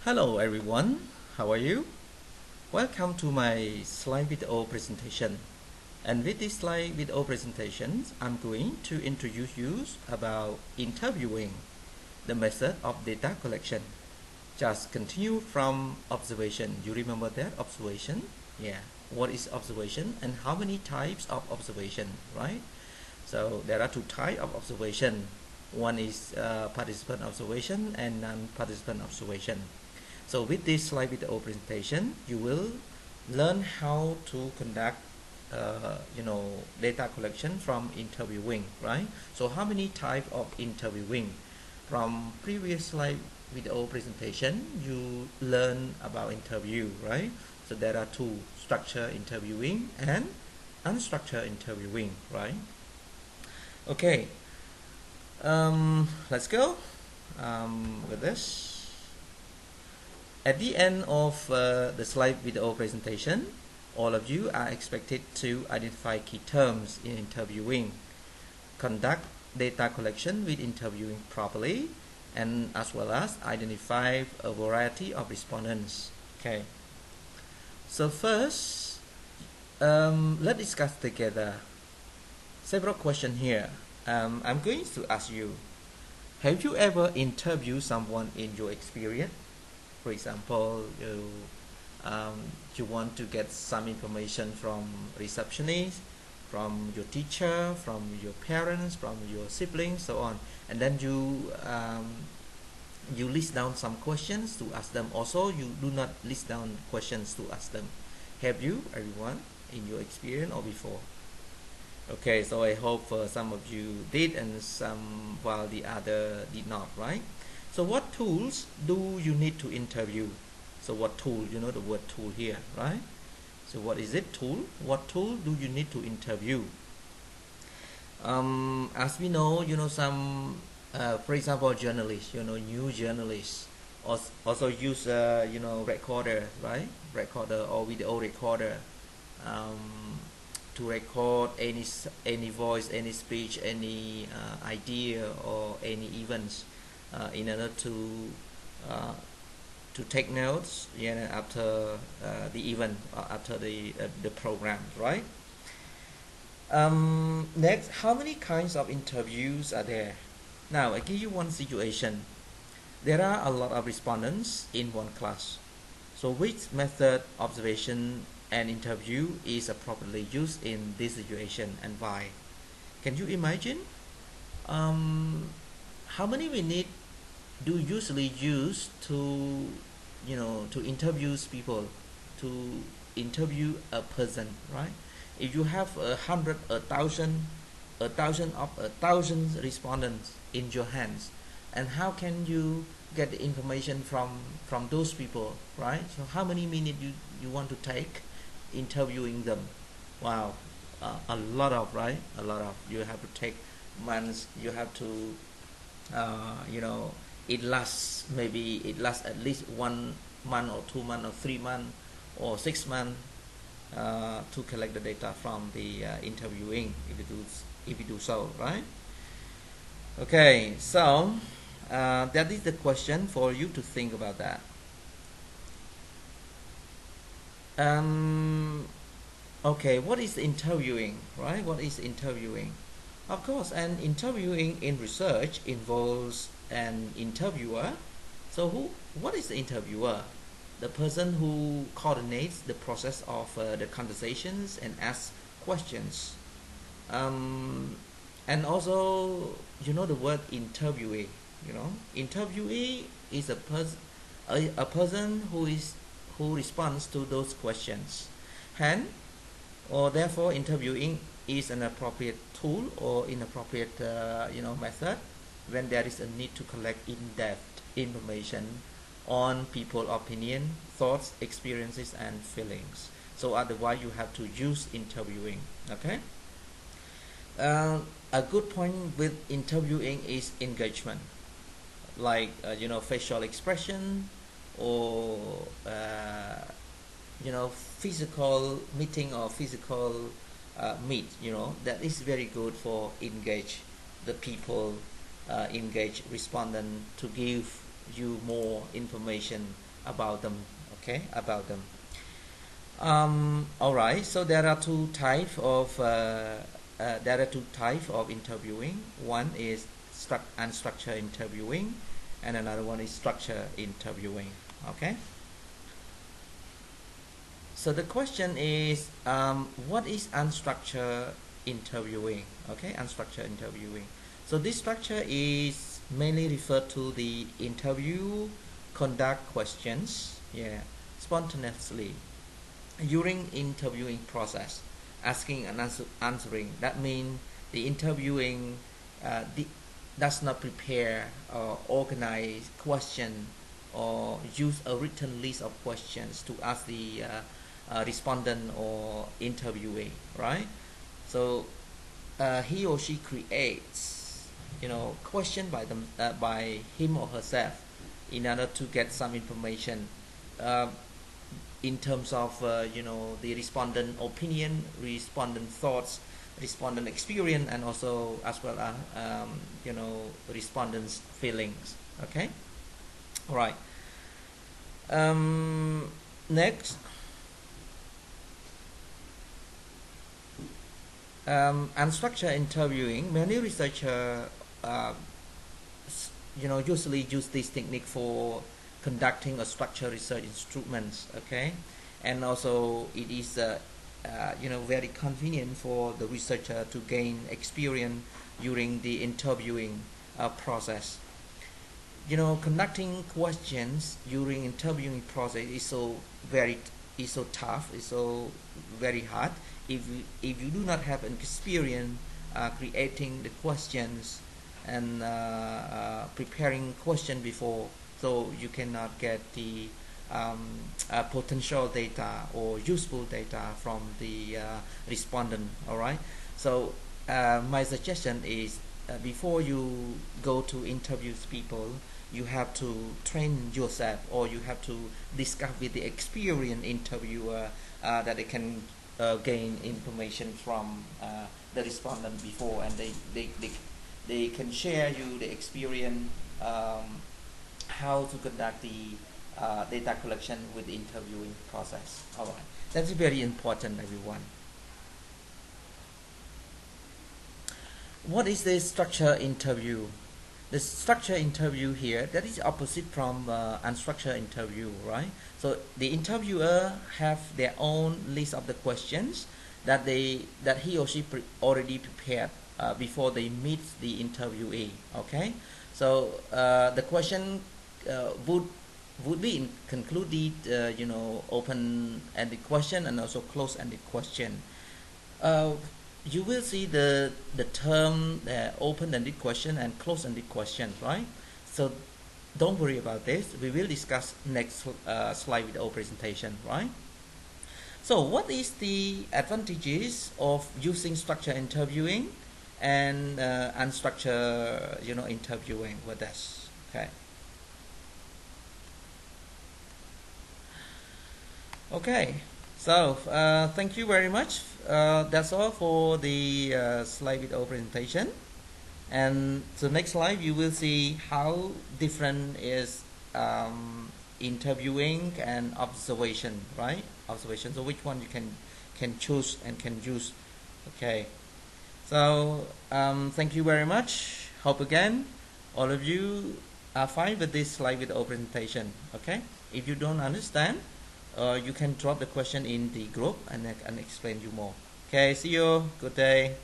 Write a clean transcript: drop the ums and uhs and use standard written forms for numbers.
Hello everyone, how are you? Welcome to my slide video presentation. And with this slide video presentation, I'm going to introduce you about interviewing, the method of data collection. Just continue from observation. You remember that observation? Yeah. What is observation and how many types of observation, right? So there are two types of observation. One is participant observation and non-participant observation. So with this slide video presentation, you will learn how to conduct data collection from interviewing, right? So how many types of interviewing? From previous slide video presentation, you learn about interview, right? So there are two: structured interviewing and unstructured interviewing, right? Okay, let's go with this. At the end of the slide video presentation, all of you are expected to identify key terms in interviewing, conduct data collection with interviewing properly, and as well as identify a variety of respondents. Okay. So first, let's discuss together several questions here. I'm going to ask you, have you ever interviewed someone in your experience? For example, you want to get some information from receptionist, from your teacher, from your parents, from your siblings, so on, and then you list down some questions to ask them. Also, you do not list down questions to ask them. Have you, everyone, in your experience or before? Okay, so I hope some of you did and some while the other did not, right? So what tools do you need to interview? So what tool, you know the word tool here, right? So what is it, tool? What tool do you need to interview? As we know, some, for example, journalists, new journalists also use, recorder, right? Recorder or video recorder to record any voice, any speech, any idea or any events. In order to take notes, after the event, after the program, right? Next, how many kinds of interviews are there? Now, I give you one situation. There are a lot of respondents in one class. So, which method, observation, and interview is appropriately used in this situation and why? Can you imagine? How many we need do usually use to interview people, to interview a person, right? If you have 100, 1,000, 1,000 respondents in your hands, and how can you get the information from those people, right? So how many minutes you want to take interviewing them? Wow, a lot of, right? A lot of. You have to take months. You have to it lasts at least 1 month or 2 months or 3 months or 6 months to collect the data from the interviewing, if you do so, right? Okay, so that is the question for you to think about that. Okay, what is interviewing, right? What is interviewing? Of course, and interviewing in research involves an interviewer. So what is the interviewer? The person who coordinates the process of the conversations and asks questions. And also, the word interviewee. Interviewee is a person who responds to those questions. And or therefore, interviewing is an appropriate tool or inappropriate method when there is a need to collect in-depth information on people's opinion, thoughts, experiences, and feelings. So otherwise you have to use interviewing. Okay. A good point with interviewing is engagement, like facial expression or physical meeting or physical meet. That is very good for engage the people, engage respondent to give you more information about them. Okay, about them. All right. So there are two types of interviewing. One is unstructured interviewing, and another one is structured interviewing. Okay. So the question is, what is unstructured interviewing? Okay, unstructured interviewing. So this structure is mainly referred to the interview conduct questions, yeah, spontaneously during interviewing process, asking and answering. That means the interviewing does not prepare or organize question or use a written list of questions to ask the respondent or interviewee, right? So he or she creates, question by him or herself in order to get some information in terms of the respondent opinion, respondent thoughts, respondent experience, and also as well as respondent's feelings. Okay, all right. Next, unstructured interviewing. Many researchers usually use this technique for conducting a structured research instruments. Okay, and also it is very convenient for the researcher to gain experience during the interviewing process. Conducting questions during interviewing process is so tough, is so very hard if you do not have an experience creating the questions and preparing question before, so you cannot get the potential data or useful data from the respondent. All right, so my suggestion is before you go to interview people, you have to train yourself, or you have to discuss with the experienced interviewer that they can gain information from the respondent before, and they can share you the experience how to conduct the data collection with the interviewing process. All right, that's very important, everyone. What is the structured interview? The structured interview here, that is opposite from unstructured interview, right? So the interviewer have their own list of the questions that he or she already prepared before they meet the interviewee. Okay, so the question would be concluded, open-ended question and also closed-ended question. You will see the term open-ended question and closed-ended question, right? So don't worry about this. We will discuss next slide with our presentation, right? So what is the advantages of using structured interviewing and unstructured, interviewing with this? Okay. Okay. So thank you very much. That's all for the slide with our presentation. And the next slide you will see how different is interviewing and observation, right? Observation. So which one you can choose and can use. Okay. So thank you very much. Hope again all of you are fine with this slide with our presentation. Okay. If you don't understand, you can drop the question in the group and I can explain you more. Okay, see you. Good day.